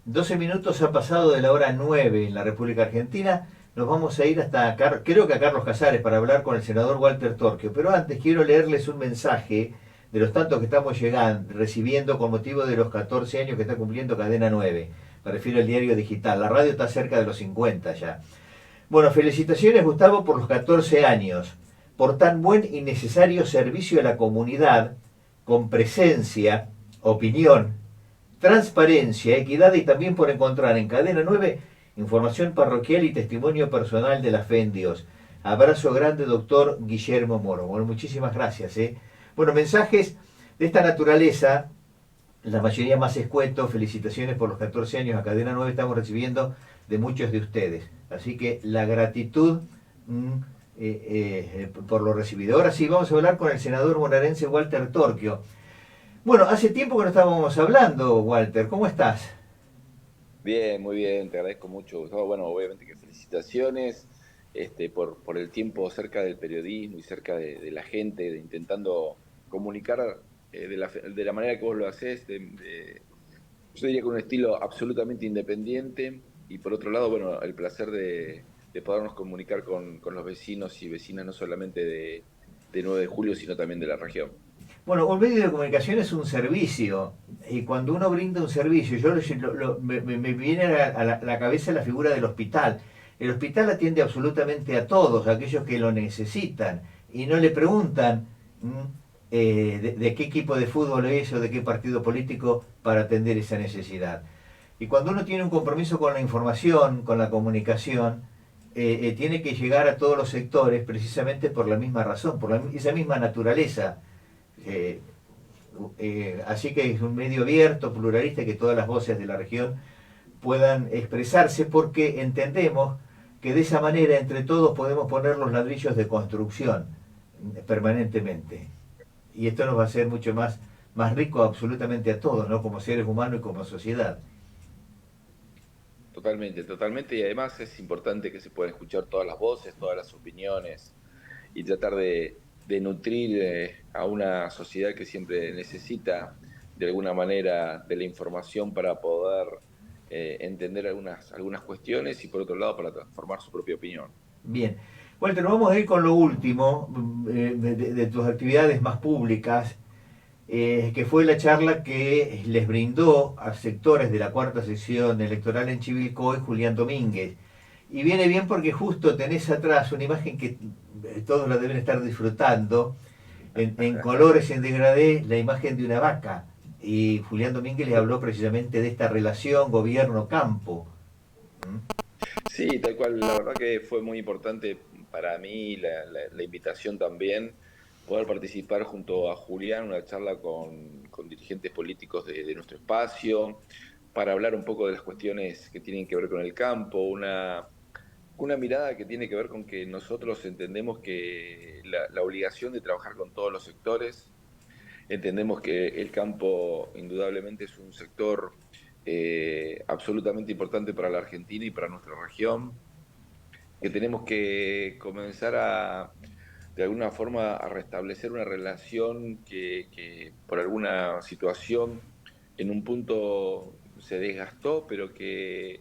12 minutos ha pasado de la hora 9 en la República Argentina. Nos vamos a ir hasta, creo que a Carlos Casares, para hablar con el senador Walter Torquio. Pero antes quiero leerles un mensaje de los tantos que estamos llegando, recibiendo con motivo de los 14 años que está cumpliendo Cadena 9. Me refiero al diario digital. La radio está cerca de los 50 ya. Bueno, felicitaciones Gustavo por los 14 años, por tan buen y necesario servicio a la comunidad, con presencia, opinión, transparencia, equidad y también por encontrar en Cadena 9 información parroquial y testimonio personal de la fe en Dios. Abrazo grande, doctor Guillermo Moro. Bueno, muchísimas gracias. Bueno, mensajes de esta naturaleza, la mayoría más escuetos. Felicitaciones por los 14 años a Cadena 9 estamos recibiendo de muchos de ustedes. Así que la gratitud por lo recibido. Ahora sí, vamos a hablar con el senador bonaerense Walter Torquio. Bueno, hace tiempo que no estábamos hablando, Walter. ¿Cómo estás? Bien, muy bien, te agradezco mucho, Gustavo. Bueno, obviamente que felicitaciones por el tiempo cerca del periodismo y cerca de la gente, de intentando comunicar de la manera que vos lo haces, yo diría con un estilo absolutamente independiente y por otro lado, bueno, el placer de podernos comunicar con los vecinos y vecinas no solamente de 9 de julio, sino también de la región. Bueno, un medio de comunicación es un servicio y cuando uno brinda un servicio, me viene a la cabeza la figura del hospital. El hospital atiende absolutamente a todos, a aquellos que lo necesitan y no le preguntan de qué equipo de fútbol es o de qué partido político para atender esa necesidad. Y cuando uno tiene un compromiso con la información, con la comunicación, tiene que llegar a todos los sectores precisamente por la misma razón, esa misma naturaleza. Eh, Así que es un medio abierto, pluralista, que todas las voces de la región puedan expresarse porque entendemos que de esa manera entre todos podemos poner los ladrillos de construcción permanentemente. Y esto nos va a hacer mucho más rico absolutamente a todos, ¿no? Como seres humanos y como sociedad. Totalmente, totalmente. Y además es importante que se puedan escuchar todas las voces, todas las opiniones y tratar de nutrir a una sociedad que siempre necesita de alguna manera de la información para poder entender algunas cuestiones y por otro lado para transformar su propia opinión. Bien. Walter, vamos a ir con lo último de tus actividades más públicas, que fue la charla que les brindó a sectores de la cuarta sección electoral en Chivilcoy Julián Domínguez. Y viene bien porque justo tenés atrás una imagen que todos la deben estar disfrutando, en colores en degradé, la imagen de una vaca. Y Julián Domínguez les habló precisamente de esta relación gobierno-campo. ¿Mm? Sí, tal cual. La verdad que fue muy importante para mí la invitación también, poder participar junto a Julián, una charla con dirigentes políticos de nuestro espacio, para hablar un poco de las cuestiones que tienen que ver con el campo, una mirada que tiene que ver con que nosotros entendemos que la obligación de trabajar con todos los sectores, entendemos que el campo indudablemente es un sector absolutamente importante para la Argentina y para nuestra región, que tenemos que comenzar de alguna forma, a restablecer una relación que por alguna situación en un punto se desgastó, pero que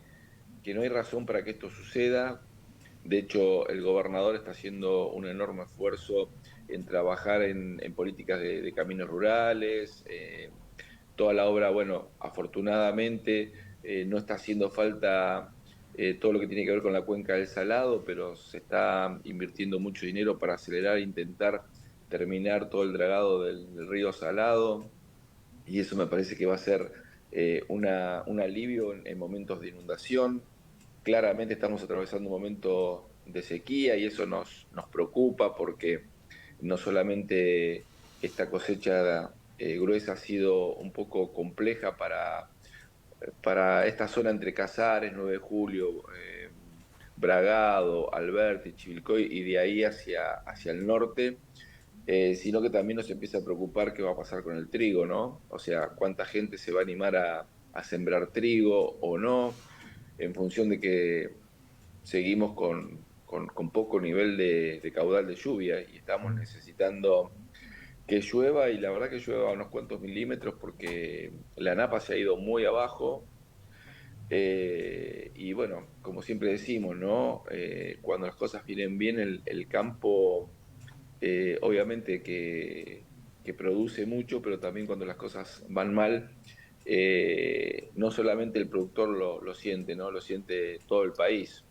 no hay razón para que esto suceda. De hecho, el gobernador está haciendo un enorme esfuerzo en trabajar en políticas de caminos rurales. Toda la obra, bueno, afortunadamente no está haciendo falta todo lo que tiene que ver con la cuenca del Salado, pero se está invirtiendo mucho dinero para acelerar e intentar terminar todo el dragado del río Salado. Y eso me parece que va a ser un alivio en momentos de inundación. Claramente estamos atravesando un momento de sequía y eso nos preocupa porque no solamente esta cosecha gruesa ha sido un poco compleja para esta zona entre Casares, 9 de Julio, Bragado, Alberti, Chivilcoy y de ahí hacia el norte, sino que también nos empieza a preocupar qué va a pasar con el trigo, ¿no? O sea, cuánta gente se va a animar a sembrar trigo o no, en función de que seguimos con poco nivel de caudal de lluvia y estamos necesitando que llueva y la verdad que llueva unos cuantos milímetros porque la napa se ha ido muy abajo. Y bueno, como siempre decimos, ¿no? Cuando las cosas vienen bien, el campo obviamente que produce mucho, pero también cuando las cosas van mal, no solamente el productor lo siente, ¿no? Lo siente todo el país.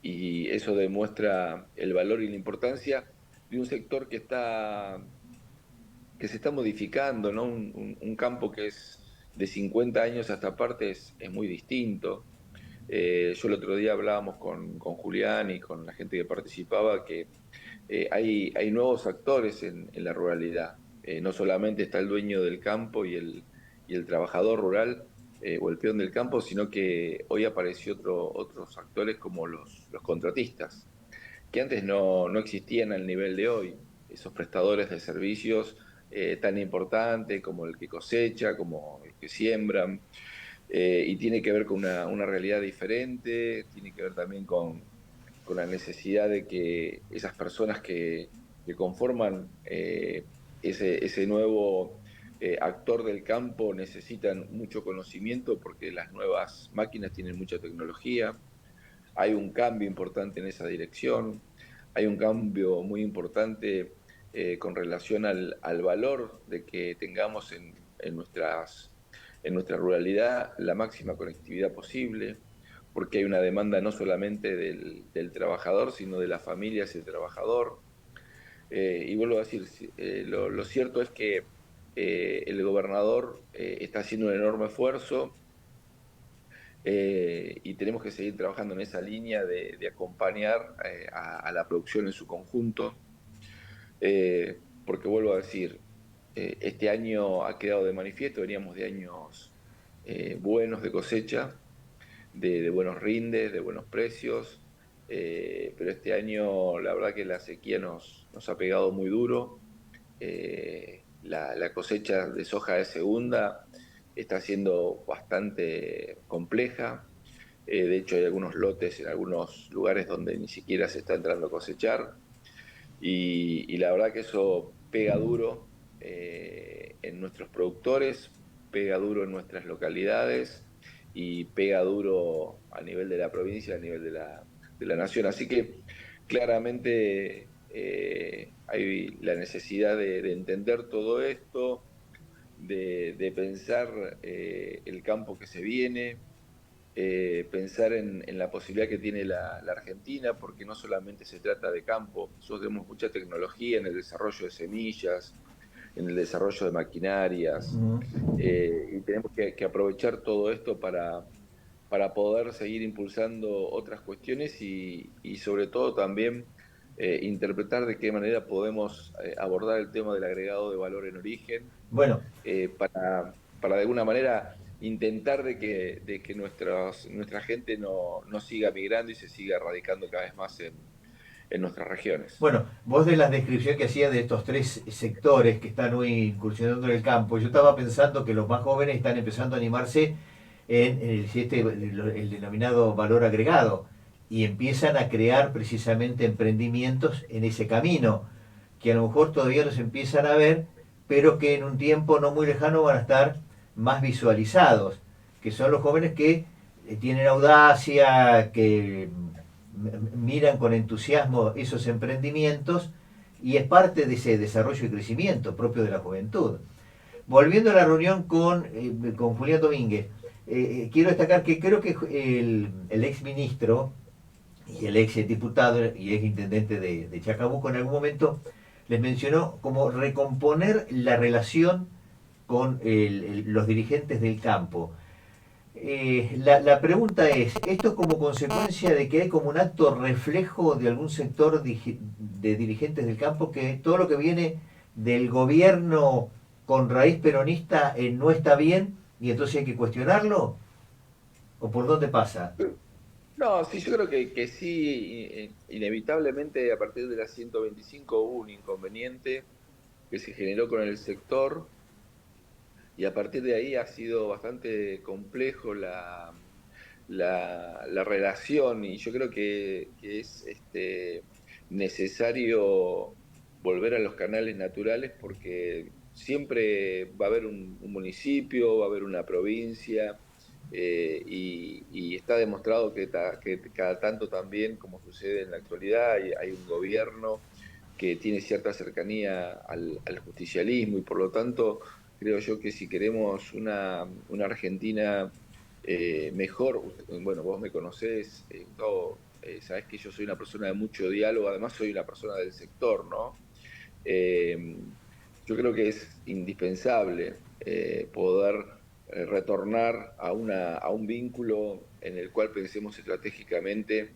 Y eso demuestra el valor y la importancia de un sector que se está modificando, ¿no? Un campo que es de 50 años a esta parte es muy distinto. Yo el otro día hablábamos con Julián y con la gente que participaba que hay nuevos actores en la ruralidad. No solamente está el dueño del campo y el trabajador rural o el peón del campo, sino que hoy apareció otros actores como los contratistas, que antes no existían al nivel de hoy. Esos prestadores de servicios tan importantes como el que cosecha, como el que siembran, y tiene que ver con una realidad diferente, tiene que ver también con la necesidad de que esas personas que conforman ese nuevo actor del campo necesitan mucho conocimiento porque las nuevas máquinas tienen mucha tecnología. Hay un cambio importante en esa dirección, hay un cambio muy importante con relación al valor de que tengamos en nuestra ruralidad la máxima conectividad posible, porque hay una demanda no solamente del trabajador, sino de las familias y el trabajador. Y vuelvo a decir, lo cierto es que el gobernador está haciendo un enorme esfuerzo y tenemos que seguir trabajando en esa línea de acompañar a la producción en su conjunto, porque vuelvo a decir, este año ha quedado de manifiesto, veníamos de años buenos de cosecha, de buenos rindes, de buenos precios, pero este año la verdad que la sequía nos ha pegado muy duro. La cosecha de soja de segunda está siendo bastante compleja. De hecho, hay algunos lotes en algunos lugares donde ni siquiera se está entrando a cosechar. Y la verdad que eso pega duro en nuestros productores, pega duro en nuestras localidades y pega duro a nivel de la provincia, a nivel de la nación. Así que claramente hay la necesidad de entender todo esto, de pensar el campo que se viene, pensar en la posibilidad que tiene la Argentina, porque no solamente se trata de campo, nosotros tenemos mucha tecnología en el desarrollo de semillas, en el desarrollo de maquinarias, y tenemos que aprovechar todo esto para poder seguir impulsando otras cuestiones y sobre todo también interpretar de qué manera podemos abordar el tema del agregado de valor en origen Bueno, para de alguna manera intentar de que nuestra gente no siga migrando y se siga radicando cada vez más en nuestras regiones. Bueno, vos de la descripción que hacías de estos tres sectores que están hoy incursionando en el campo, yo estaba pensando que los más jóvenes están empezando a animarse en el denominado valor agregado y empiezan a crear precisamente emprendimientos en ese camino, que a lo mejor todavía no se empiezan a ver, pero que en un tiempo no muy lejano van a estar más visualizados, que son los jóvenes que tienen audacia, que miran con entusiasmo esos emprendimientos y es parte de ese desarrollo y crecimiento propio de la juventud. Volviendo a la reunión con Julián Domínguez, quiero destacar que creo que el ex ministro y el ex diputado y ex intendente de Chacabuco en algún momento les mencionó como recomponer la relación con los dirigentes del campo. La pregunta es, ¿esto como consecuencia de que hay como un acto reflejo de algún sector de dirigentes del campo que todo lo que viene del gobierno con raíz peronista no está bien y entonces hay que cuestionarlo? ¿O por dónde pasa? No, sí, yo creo que sí, inevitablemente a partir de la 125 hubo un inconveniente que se generó con el sector y a partir de ahí ha sido bastante complejo la relación y yo creo que es necesario volver a los canales naturales porque siempre va a haber un municipio, va a haber una provincia y está demostrado que cada tanto también, como sucede en la actualidad, hay un gobierno que tiene cierta cercanía al justicialismo y por lo tanto creo yo que si queremos una Argentina mejor, bueno, vos me conocés, Gustavo, sabés que yo soy una persona de mucho diálogo, además soy una persona del sector, ¿no? Eh, yo creo que es indispensable poder retornar a un vínculo en el cual pensemos estratégicamente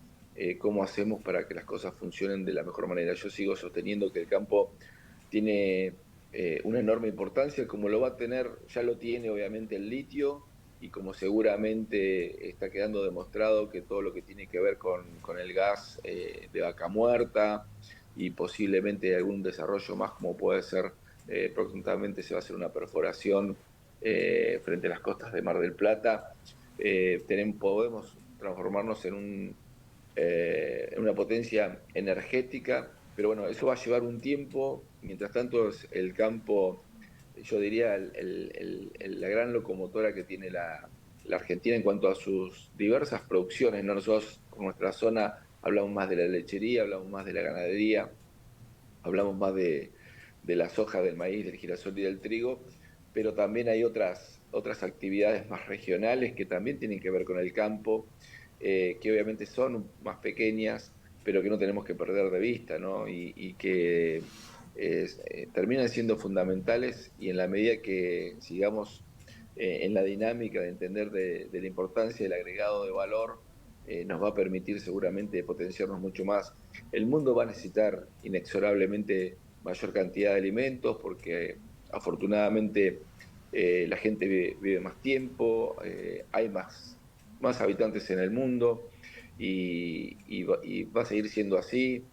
cómo hacemos para que las cosas funcionen de la mejor manera. Yo sigo sosteniendo que el campo tiene una enorme importancia, como lo va a tener, ya lo tiene obviamente el litio, y como seguramente está quedando demostrado que todo lo que tiene que ver con el gas de Vaca Muerta, y posiblemente algún desarrollo más como puede ser, próximamente se va a hacer una perforación frente a las costas de Mar del Plata, podemos transformarnos en una potencia energética, pero bueno, eso va a llevar un tiempo. Mientras tanto, el campo, yo diría, la gran locomotora que tiene la Argentina en cuanto a sus diversas producciones, ¿no? Nosotros, por nuestra zona, hablamos más de la lechería, hablamos más de la ganadería, hablamos más de la soja, del maíz, del girasol y del trigo, pero también hay otras actividades más regionales que también tienen que ver con el campo, que obviamente son más pequeñas, pero que no tenemos que perder de vista, ¿no? Y que terminan siendo fundamentales, y en la medida que sigamos en la dinámica de entender de la importancia del agregado de valor, nos va a permitir seguramente potenciarnos mucho más. El mundo va a necesitar inexorablemente mayor cantidad de alimentos porque afortunadamente la gente vive más tiempo, hay más habitantes en el mundo, y va a seguir siendo así.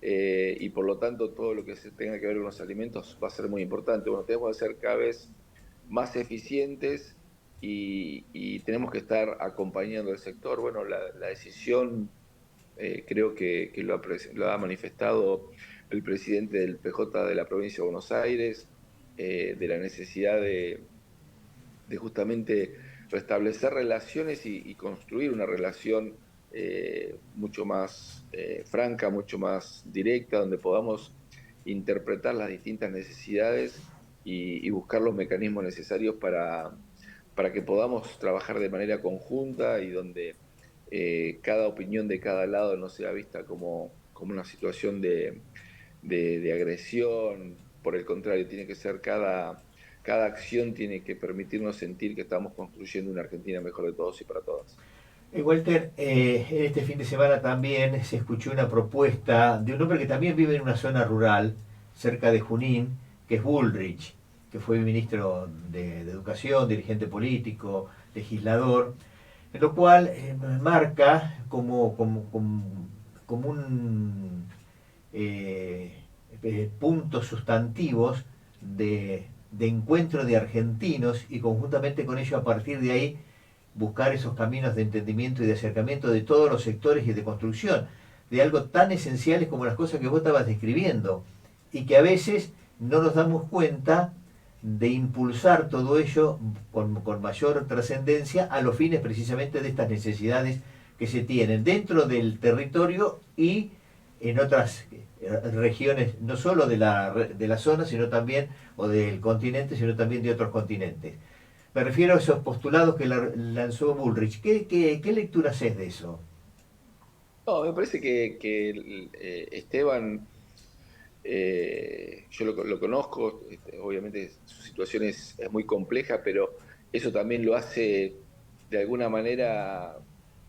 Y por lo tanto todo lo que se tenga que ver con los alimentos va a ser muy importante. Bueno, tenemos que ser cada vez más eficientes, y tenemos que estar acompañando al sector. Bueno, la decisión, creo que lo ha manifestado el presidente del PJ de la provincia de Buenos Aires, de la necesidad de justamente restablecer relaciones y construir una relación mucho más franca, mucho más directa, donde podamos interpretar las distintas necesidades y buscar los mecanismos necesarios para que podamos trabajar de manera conjunta, y donde cada opinión de cada lado no sea vista como una situación de agresión. Por el contrario, tiene que ser cada acción tiene que permitirnos sentir que estamos construyendo una Argentina mejor de todos y para todas. Walter, en este fin de semana también se escuchó una propuesta de un hombre que también vive en una zona rural, cerca de Junín, que es Bullrich, que fue ministro de Educación, dirigente político, legislador, en lo cual marca como un puntos sustantivos de encuentro de argentinos, y conjuntamente con ello, a partir de ahí, buscar esos caminos de entendimiento y de acercamiento de todos los sectores y de construcción de algo tan esenciales como las cosas que vos estabas describiendo, y que a veces no nos damos cuenta de impulsar todo ello con mayor trascendencia a los fines precisamente de estas necesidades que se tienen dentro del territorio y en otras regiones, no solo de la zona, sino también, o del continente, sino también de otros continentes. Me refiero a esos postulados que lanzó Bullrich. ¿Qué lectura haces de eso? No, me parece que Esteban, yo lo conozco, obviamente su situación es muy compleja, pero eso también lo hace de alguna manera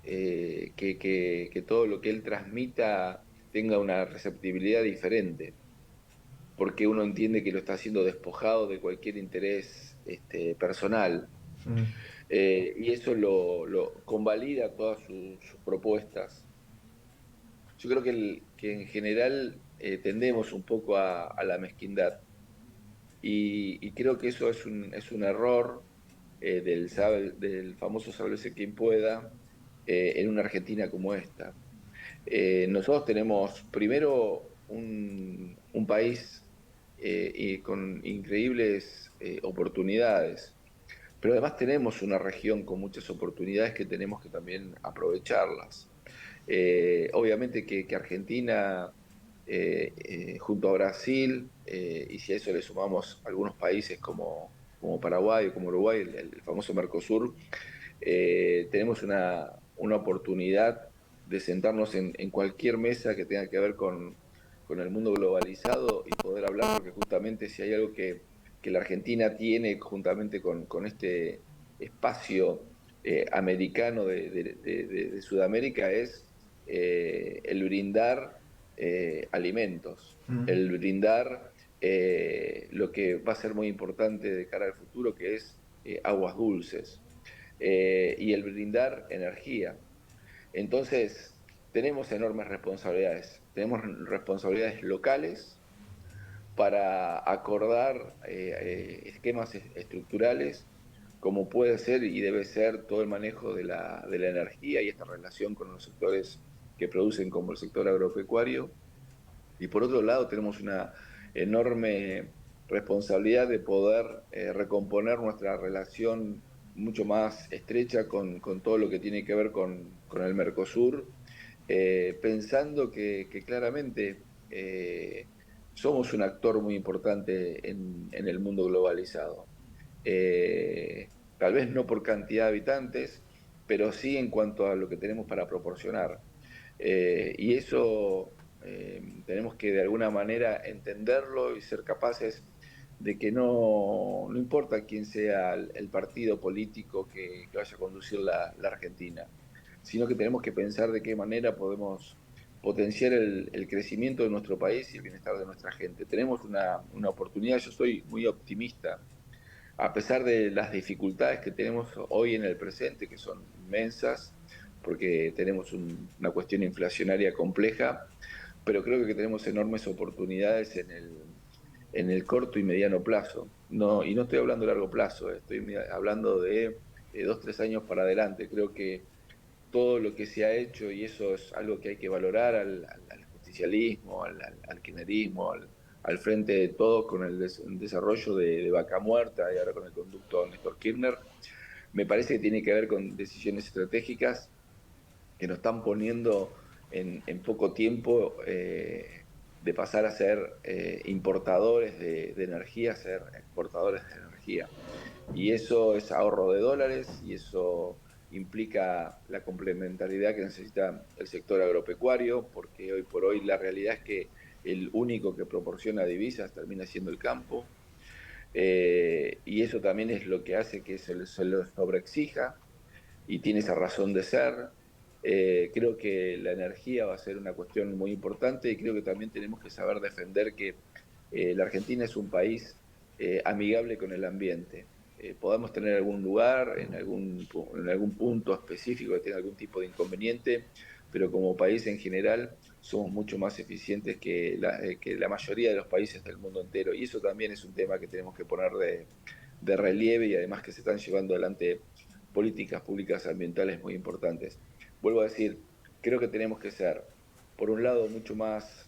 que todo lo que él transmita tenga una receptibilidad diferente, porque uno entiende que lo está haciendo despojado de cualquier interés personal. Mm. Y eso lo convalida todas sus propuestas. Yo creo que en general tendemos un poco a la mezquindad, y creo que eso es un error del famoso sálvese quien pueda en una Argentina como esta. Nosotros tenemos primero un país con increíbles oportunidades. pero además tenemos una región con muchas oportunidades que tenemos que también aprovecharlas. Obviamente que Argentina, junto a Brasil, y si a eso le sumamos algunos países como Paraguay o como Uruguay, el famoso Mercosur, tenemos una oportunidad de sentarnos en cualquier mesa que tenga que ver con el mundo globalizado y poder hablar, porque justamente si hay algo que la Argentina tiene juntamente con este espacio americano de Sudamérica es el brindar alimentos, Mm. el brindar lo que va a ser muy importante de cara al futuro, que es aguas dulces y el brindar energía. Entonces, tenemos enormes responsabilidades. Tenemos responsabilidades locales para acordar esquemas estructurales, como puede ser y debe ser todo el manejo de la energía y esta relación con los sectores que producen, como el sector agropecuario. Y por otro lado, tenemos una enorme responsabilidad de poder recomponer nuestra relación mucho más estrecha con todo lo que tiene que ver con el Mercosur, pensando que claramente somos un actor muy importante en el mundo globalizado. Tal vez no por cantidad de habitantes, pero sí en cuanto a lo que tenemos para proporcionar. Y eso tenemos que de alguna manera entenderlo y ser capaces de que no importa quién sea el partido político que vaya a conducir la Argentina, sino que tenemos que pensar de qué manera podemos potenciar el crecimiento de nuestro país y el bienestar de nuestra gente. Tenemos una oportunidad, yo soy muy optimista, a pesar de las dificultades que tenemos hoy en el presente, que son inmensas, porque tenemos una cuestión inflacionaria compleja, pero creo que tenemos enormes oportunidades en el corto y mediano plazo. No, y no estoy hablando de largo plazo, estoy hablando de 2, 3 años para adelante. Creo que todo lo que se ha hecho, y eso es algo que hay que valorar al justicialismo, al kirchnerismo, al frente de todos con el desarrollo de Vaca Muerta y ahora con el conducto Néstor Kirchner, me parece que tiene que ver con decisiones estratégicas que nos están poniendo en poco tiempo de pasar a ser importadores de energía a ser exportadores de energía. Y eso es ahorro de dólares y eso implica la complementariedad que necesita el sector agropecuario, porque hoy por hoy la realidad es que el único que proporciona divisas termina siendo el campo, y eso también es lo que hace que se lo sobreexija y tiene esa razón de ser. Creo que la energía va a ser una cuestión muy importante y creo que también tenemos que saber defender que la Argentina es un país amigable con el ambiente. Podamos tener algún lugar, en algún punto específico que tenga algún tipo de inconveniente, pero como país en general somos mucho más eficientes que la mayoría de los países del mundo entero. Y eso también es un tema que tenemos que poner de relieve y además que se están llevando adelante políticas públicas ambientales muy importantes. Vuelvo a decir, creo que tenemos que ser, por un lado, mucho más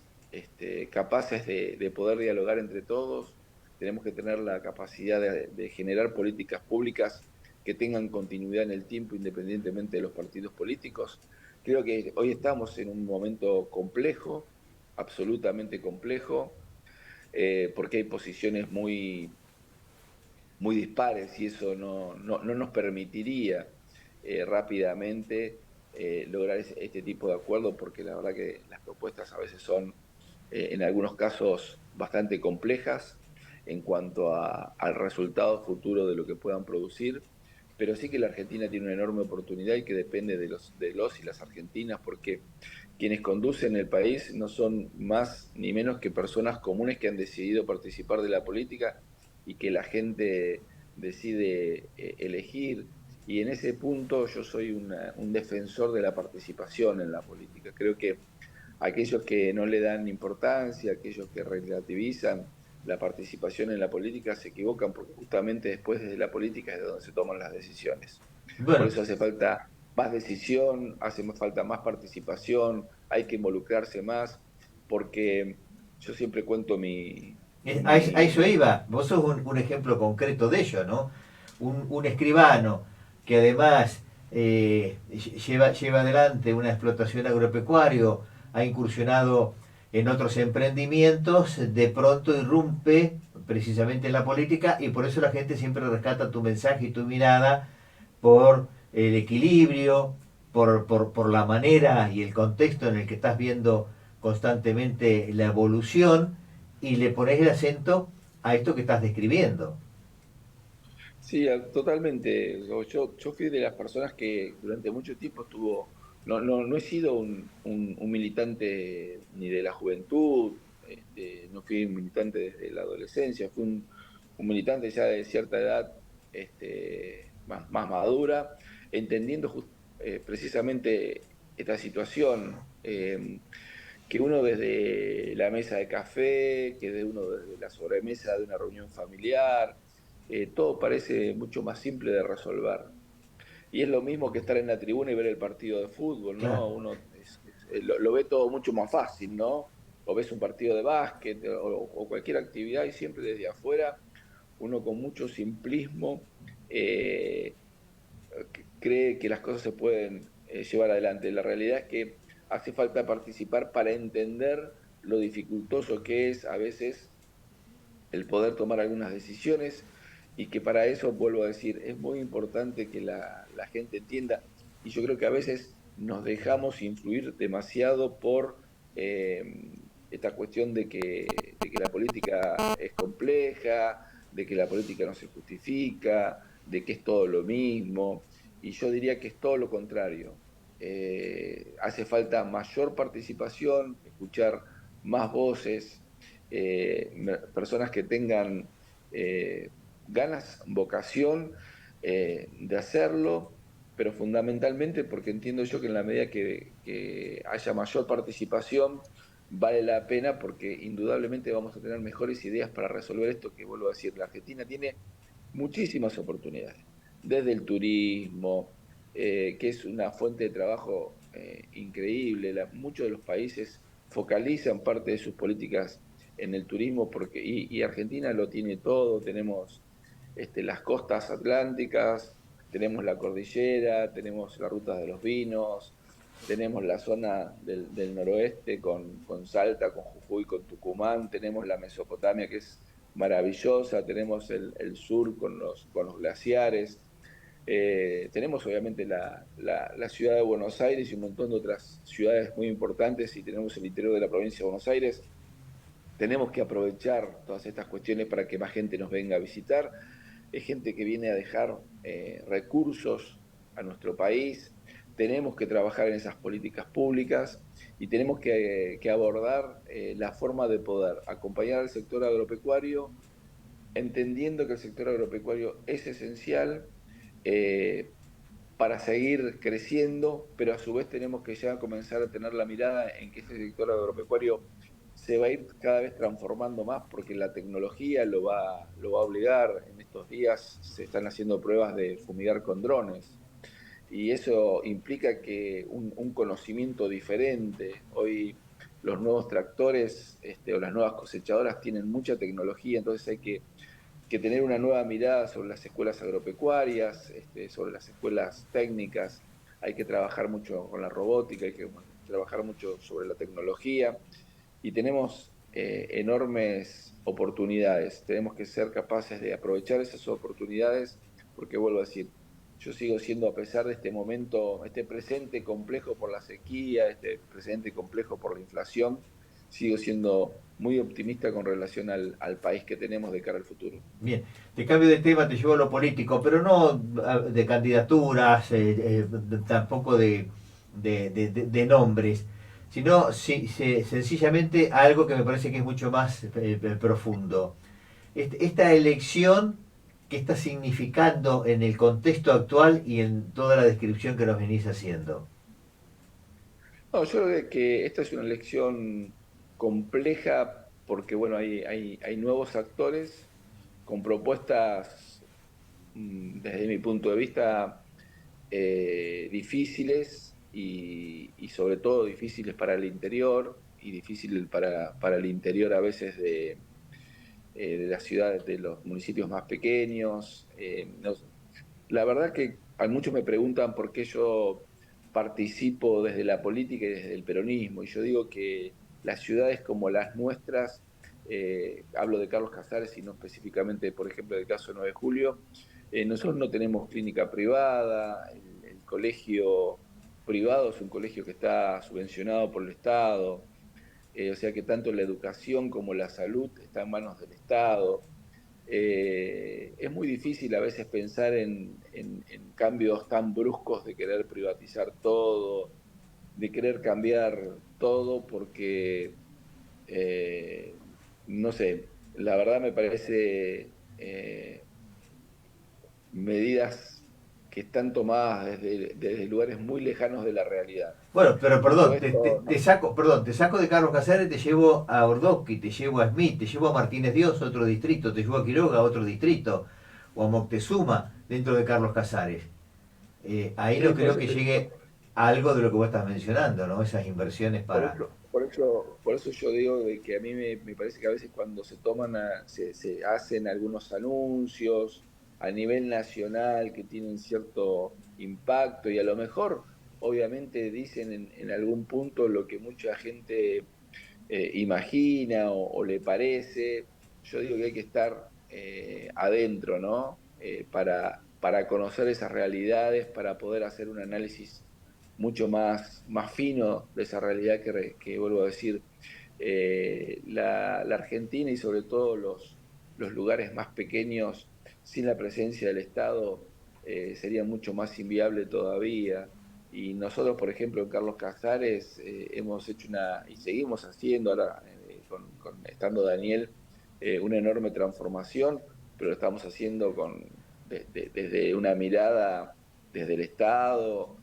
capaces de poder dialogar entre todos, tenemos que tener la capacidad de generar políticas públicas que tengan continuidad en el tiempo independientemente de los partidos políticos. Creo que hoy estamos en un momento complejo, absolutamente complejo, porque hay posiciones muy dispares y eso no nos permitiría rápidamente lograr este tipo de acuerdo, porque la verdad que las propuestas a veces son en algunos casos bastante complejas en cuanto al resultado futuro de lo que puedan producir, pero sí que la Argentina tiene una enorme oportunidad y que depende de los y las argentinas, porque quienes conducen el país no son más ni menos que personas comunes que han decidido participar de la política y que la gente decide elegir. Y en ese punto yo soy un defensor de la participación en la política. Creo que aquellos que no le dan importancia, aquellos que relativizan la participación en la política se equivocan, porque justamente después de la política es de donde se toman las decisiones. Por Bueno, eso hace falta más decisión, hace falta más participación, hay que involucrarse más, porque yo siempre cuento mi, a eso mi iba. Vos sos un ejemplo concreto de ello, ¿no? un escribano que además lleva adelante una explotación agropecuaria, ha incursionado en otros emprendimientos, de pronto irrumpe precisamente en la política y por eso la gente siempre rescata tu mensaje y tu mirada por el equilibrio, por la manera y el contexto en el que estás viendo constantemente la evolución y le pones el acento a esto que estás describiendo. Sí, totalmente. Yo fui de las personas que durante mucho tiempo estuvo, no he sido un militante ni de la juventud, no fui un militante desde la adolescencia, fui un militante ya de cierta edad, más madura, entendiendo precisamente esta situación, que uno desde la mesa de café, que de uno desde la sobremesa de una reunión familiar, todo parece mucho más simple de resolver. Y es lo mismo que estar en la tribuna y ver el partido de fútbol, Claro. ¿no? Uno lo ve todo mucho más fácil, ¿no? O ves un partido de básquet o cualquier actividad y siempre desde afuera, uno con mucho simplismo eh, cree que las cosas se pueden llevar adelante. La realidad es que hace falta participar para entender lo dificultoso que es a veces el poder tomar algunas decisiones y que para eso, vuelvo a decir, es muy importante que la gente entienda y yo creo que a veces nos dejamos influir demasiado por esta cuestión de que la política es compleja, de que la política no se justifica, de que es todo lo mismo y yo diría que es todo lo contrario. Hace falta mayor participación, escuchar más voces, personas que tengan eh, ganas, vocación de hacerlo, pero fundamentalmente porque entiendo yo que en la medida que haya mayor participación, vale la pena porque indudablemente vamos a tener mejores ideas para resolver esto que vuelvo a decir. La Argentina tiene muchísimas oportunidades, desde el turismo, que es una fuente de trabajo increíble. Muchos de los países focalizan parte de sus políticas en el turismo y Argentina lo tiene todo. Tenemos las costas atlánticas, tenemos la cordillera, tenemos la ruta de los vinos, tenemos la zona del noroeste con Salta, con Jujuy, con Tucumán, tenemos la Mesopotamia que es maravillosa, tenemos el sur con los glaciares, tenemos obviamente la ciudad de Buenos Aires y un montón de otras ciudades muy importantes y tenemos el interior de la provincia de Buenos Aires. Tenemos que aprovechar todas estas cuestiones para que más gente nos venga a visitar. Es gente que viene a dejar recursos a nuestro país. Tenemos que trabajar en esas políticas públicas y tenemos que abordar la forma de poder acompañar al sector agropecuario, entendiendo que el sector agropecuario es esencial eh, para seguir creciendo, pero a su vez tenemos que ya comenzar a tener la mirada en que este sector agropecuario se va a ir cada vez transformando más porque la tecnología lo va a obligar. En estos días se están haciendo pruebas de fumigar con drones y eso implica que un conocimiento diferente. Hoy los nuevos tractores o las nuevas cosechadoras tienen mucha tecnología, entonces hay que tener una nueva mirada sobre las escuelas agropecuarias, sobre las escuelas técnicas, hay que trabajar mucho con la robótica, hay que trabajar mucho sobre la tecnología y tenemos enormes oportunidades, tenemos que ser capaces de aprovechar esas oportunidades porque vuelvo a decir, yo sigo siendo, a pesar de este momento, este presente complejo por la sequía, este presente complejo por la inflación, sigo siendo muy optimista con relación al país que tenemos de cara al futuro. Bien, te cambio de tema, te llevo a lo político, pero no de candidaturas, tampoco de nombres, sino sencillamente algo que me parece que es mucho más profundo. Esta elección, ¿qué está significando en el contexto actual y en toda la descripción que nos venís haciendo? No, yo creo que esta es una elección compleja porque, bueno, hay nuevos actores con propuestas, desde mi punto de vista, difíciles y sobre todo difíciles para el interior y difíciles para el interior a veces de las ciudades, de los municipios más pequeños. La verdad que a muchos me preguntan por qué yo participo desde la política y desde el peronismo, y yo digo que las ciudades como las nuestras, hablo de Carlos Casares y no específicamente, por ejemplo, del caso de 9 de Julio, nosotros no tenemos clínica privada, el colegio privado es un colegio que está subvencionado por el Estado, o sea que tanto la educación como la salud está en manos del Estado. Es muy difícil a veces pensar en cambios tan bruscos de querer privatizar todo, de querer cambiar todo, porque, eh, no sé, la verdad me parece medidas que están tomadas desde lugares muy lejanos de la realidad. Bueno, pero Dicho perdón, esto, te saco, perdón, te saco de Carlos Casares, te llevo a Ordóqui, te llevo a Smith, te llevo a Martínez Dios, otro distrito, te llevo a Quiroga, otro distrito, o a Moctezuma, dentro de Carlos Casares. Ahí no sí, creo que llegue a algo de lo que vos estás mencionando, ¿no? Esas inversiones para... por eso yo digo de que a mí me parece que a veces cuando se toman, se hacen algunos anuncios a nivel nacional que tienen cierto impacto y a lo mejor obviamente dicen en algún punto lo que mucha gente imagina o le parece. Yo digo que hay que estar adentro, ¿no? Para conocer esas realidades, para poder hacer un análisis mucho más fino de esa realidad que vuelvo a decir, la Argentina y sobre todo los lugares más pequeños sin la presencia del Estado sería mucho más inviable todavía. Y nosotros, por ejemplo, en Carlos Casares hemos hecho y seguimos haciendo ahora, estando Daniel, una enorme transformación, pero lo estamos haciendo desde una mirada desde el Estado.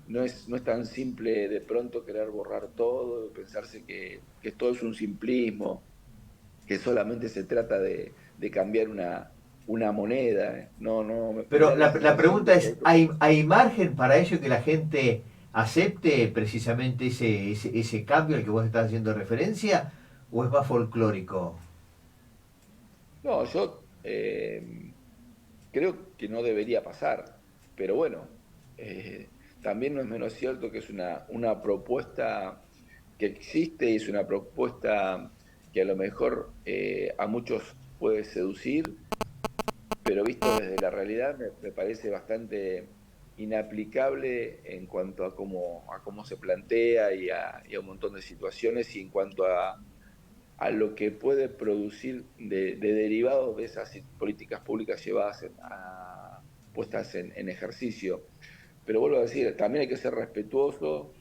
No es tan simple de pronto querer borrar todo, pensarse que todo es un simplismo, que solamente se trata de cambiar una moneda. No, no, me Pero da la la sensación pregunta de que hay es, como... hay margen para ello que la gente acepte precisamente ese cambio al que vos estás haciendo referencia? ¿O es más folclórico? No, yo creo que no debería pasar, pero bueno, también no es menos cierto que es una propuesta que existe y es una propuesta que a lo mejor a muchos puede seducir, pero visto desde la realidad me parece bastante inaplicable en cuanto a cómo se plantea y a un montón de situaciones y en cuanto a lo que puede producir de derivados de esas políticas públicas llevadas puestas en ejercicio. Pero vuelvo a decir, también hay que ser respetuoso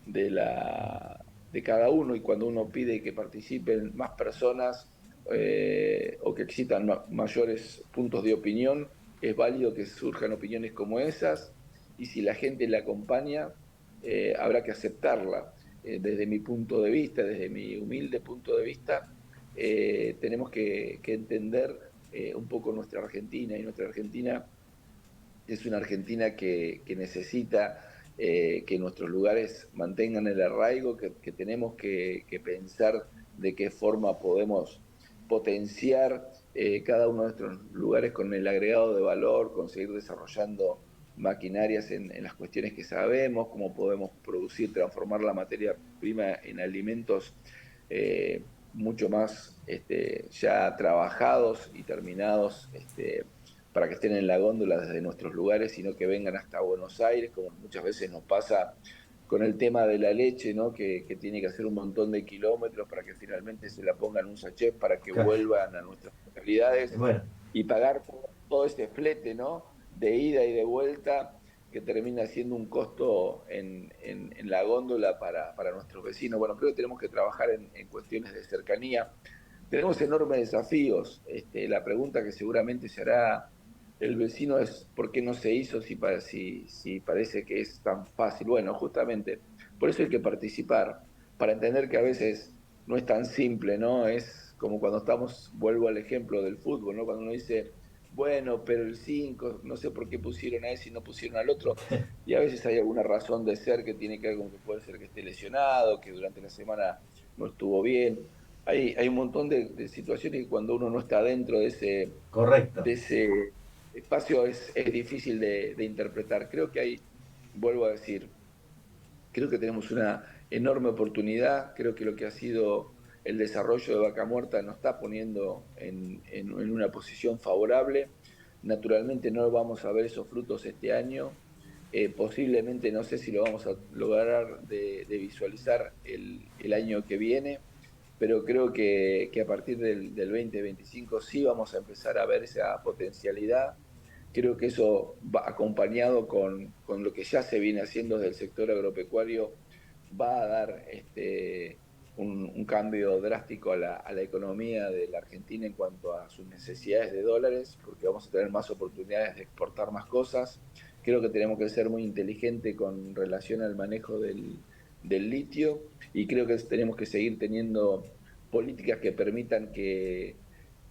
de cada uno, y cuando uno pide que participen más personas o que existan mayores puntos de opinión, es válido que surjan opiniones como esas, y si la gente la acompaña, habrá que aceptarla. Desde mi punto de vista, desde mi humilde punto de vista, tenemos que entender un poco nuestra Argentina, y nuestra Argentina es una Argentina que necesita que nuestros lugares mantengan el arraigo, que tenemos que pensar de qué forma podemos potenciar cada uno de nuestros lugares con el agregado de valor, conseguir desarrollando maquinarias en las cuestiones que sabemos, cómo podemos producir, transformar la materia prima en alimentos mucho más ya trabajados y terminados, para que estén en la góndola desde nuestros lugares, sino que vengan hasta Buenos Aires, como muchas veces nos pasa con el tema de la leche, ¿no? Que tiene que hacer un montón de kilómetros para que finalmente se la pongan en un sachet para que vuelvan a nuestras localidades, Bueno, y pagar todo ese flete, ¿no? De ida y de vuelta, que termina siendo un costo en la góndola para nuestros vecinos. Bueno, creo que tenemos que trabajar en cuestiones de cercanía. Tenemos enormes desafíos. La pregunta que seguramente se hará el vecino es ¿por qué no se hizo si parece que es tan fácil? Bueno, justamente, por eso hay que participar, para entender que a veces no es tan simple, ¿no? Es como cuando estamos, vuelvo al ejemplo del fútbol, ¿no? Cuando uno dice, bueno, pero el 5 no sé por qué pusieron a ese y no pusieron al otro, y a veces hay alguna razón de ser que tiene que ver con que puede ser que esté lesionado, que durante la semana no estuvo bien. hay un montón de situaciones que cuando uno no está dentro Correcto. de ese espacio es difícil de interpretar. Creo que hay, vuelvo a decir, creo que tenemos una enorme oportunidad, creo que lo que ha sido el desarrollo de Vaca Muerta nos está poniendo en una posición favorable. Naturalmente no vamos a ver esos frutos este año, posiblemente no sé si lo vamos a lograr de visualizar el año que viene, pero creo que a partir del 2025 sí vamos a empezar a ver esa potencialidad. Creo que eso va acompañado con lo que ya se viene haciendo desde el sector agropecuario, va a dar un cambio drástico a la economía de la Argentina en cuanto a sus necesidades de dólares, porque vamos a tener más oportunidades de exportar más cosas. Creo que tenemos que ser muy inteligentes con relación al manejo del litio y creo que tenemos que seguir teniendo políticas que permitan que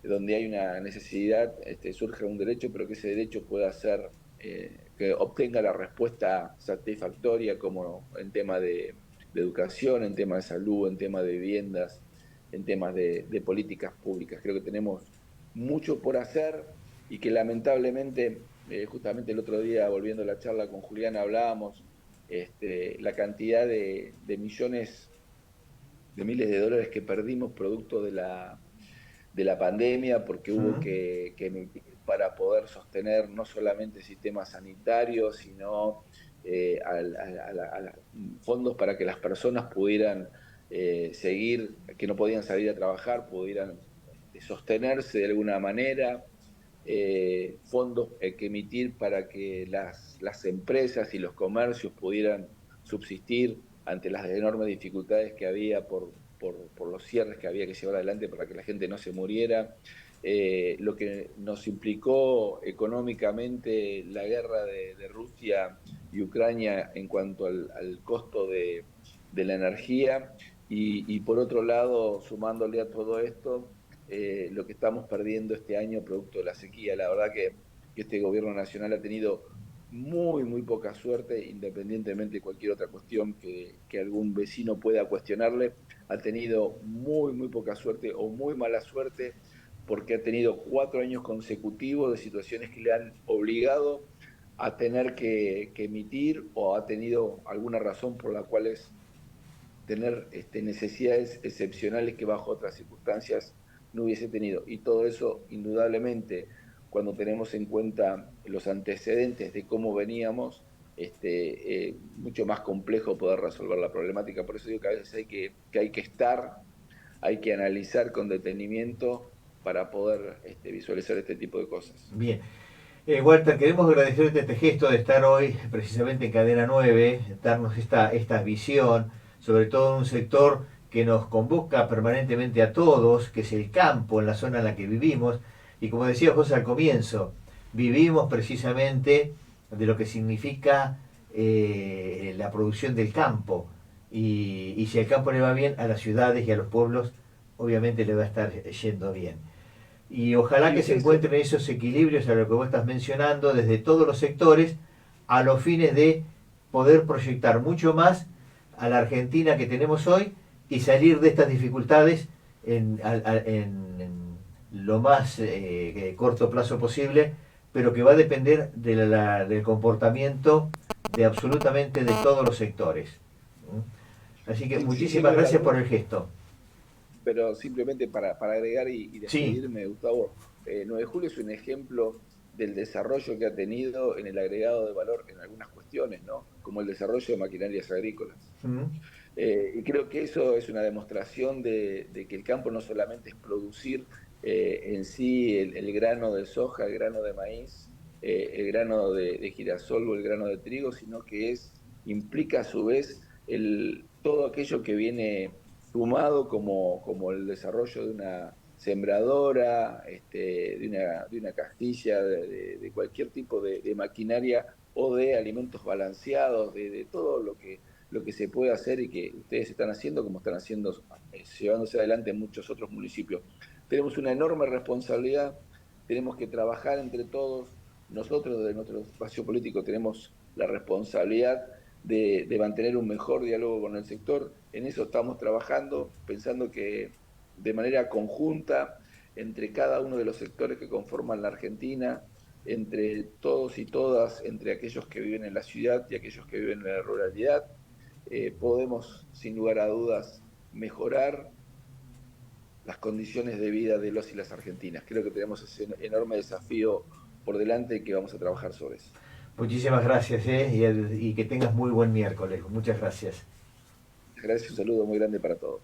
donde hay una necesidad surja un derecho, pero que ese derecho pueda ser, que obtenga la respuesta satisfactoria como en tema de educación, en tema de salud, en tema de viviendas, en temas de políticas públicas. Creo que tenemos mucho por hacer y que lamentablemente, justamente el otro día, volviendo a la charla con Julián, hablábamos la cantidad de millones, de miles de dólares que perdimos producto de la pandemia, porque hubo ¿Mm? que emitir para poder sostener no solamente sistemas sanitarios, sino fondos para que las personas pudieran seguir, que no podían salir a trabajar, pudieran sostenerse de alguna manera, fondos que emitir para que las empresas y los comercios pudieran subsistir ante las enormes dificultades que había por los cierres que había que llevar adelante para que la gente no se muriera. Lo que nos implicó económicamente la guerra de Rusia y Ucrania en cuanto al costo de la energía y por otro lado, sumándole a todo esto, lo que estamos perdiendo este año producto de la sequía. La verdad que este gobierno nacional ha tenido muy poca suerte, independientemente de cualquier otra cuestión que algún vecino pueda cuestionarle, ha tenido muy poca suerte o muy mala suerte porque ha tenido 4 años consecutivos de situaciones que le han obligado a tener que emitir o ha tenido alguna razón por la cual es tener necesidades excepcionales que bajo otras circunstancias no hubiese tenido. Y todo eso, indudablemente, cuando tenemos en cuenta los antecedentes de cómo veníamos, mucho más complejo poder resolver la problemática. Por eso digo que a veces hay que estar, hay que analizar con detenimiento para poder visualizar este tipo de cosas. Bien. Walter, queremos agradecerte este gesto de estar hoy precisamente en Cadena 9, darnos esta visión, sobre todo en un sector que nos convoca permanentemente a todos, que es el campo, en la zona en la que vivimos. Y como decía José al comienzo, vivimos precisamente de lo que significa la producción del campo. Y si al campo le va bien, a las ciudades y a los pueblos, obviamente le va a estar yendo bien. Y ojalá Sí, que se ustedes, encuentren esos equilibrios a lo que vos estás mencionando desde todos los sectores a los fines de poder proyectar mucho más a la Argentina que tenemos hoy y salir de estas dificultades en lo más corto plazo posible, pero que va a depender del comportamiento de absolutamente de todos los sectores. ¿Mm? Así que sin muchísimas duda gracias por alguna, el gesto. pero simplemente para agregar y Sí, despedirme, Gustavo, 9 de julio es un ejemplo del desarrollo que ha tenido en el agregado de valor en algunas cuestiones, ¿no? Como el desarrollo de maquinarias agrícolas. ¿Mm? Y creo que eso es una demostración de que el campo no solamente es producir en sí el grano de soja, el grano de maíz, el grano de girasol o el grano de trigo, sino que implica a su vez todo aquello que viene sumado como el desarrollo de una sembradora, de una castilla, de cualquier tipo de maquinaria o de alimentos balanceados, de todo lo que se puede hacer y que ustedes están haciendo como están haciendo, llevándose adelante en muchos otros municipios. Tenemos una enorme responsabilidad, tenemos que trabajar entre todos. Nosotros, de nuestro espacio político, tenemos la responsabilidad de mantener un mejor diálogo con el sector. En eso estamos trabajando, pensando que de manera conjunta entre cada uno de los sectores que conforman la Argentina, entre todos y todas, entre aquellos que viven en la ciudad y aquellos que viven en la ruralidad, podemos, sin lugar a dudas, mejorar las condiciones de vida de los y las argentinas. Creo que tenemos ese enorme desafío por delante y que vamos a trabajar sobre eso. Muchísimas gracias, y que tengas muy buen miércoles. Muchas gracias. Gracias, un saludo muy grande para todos.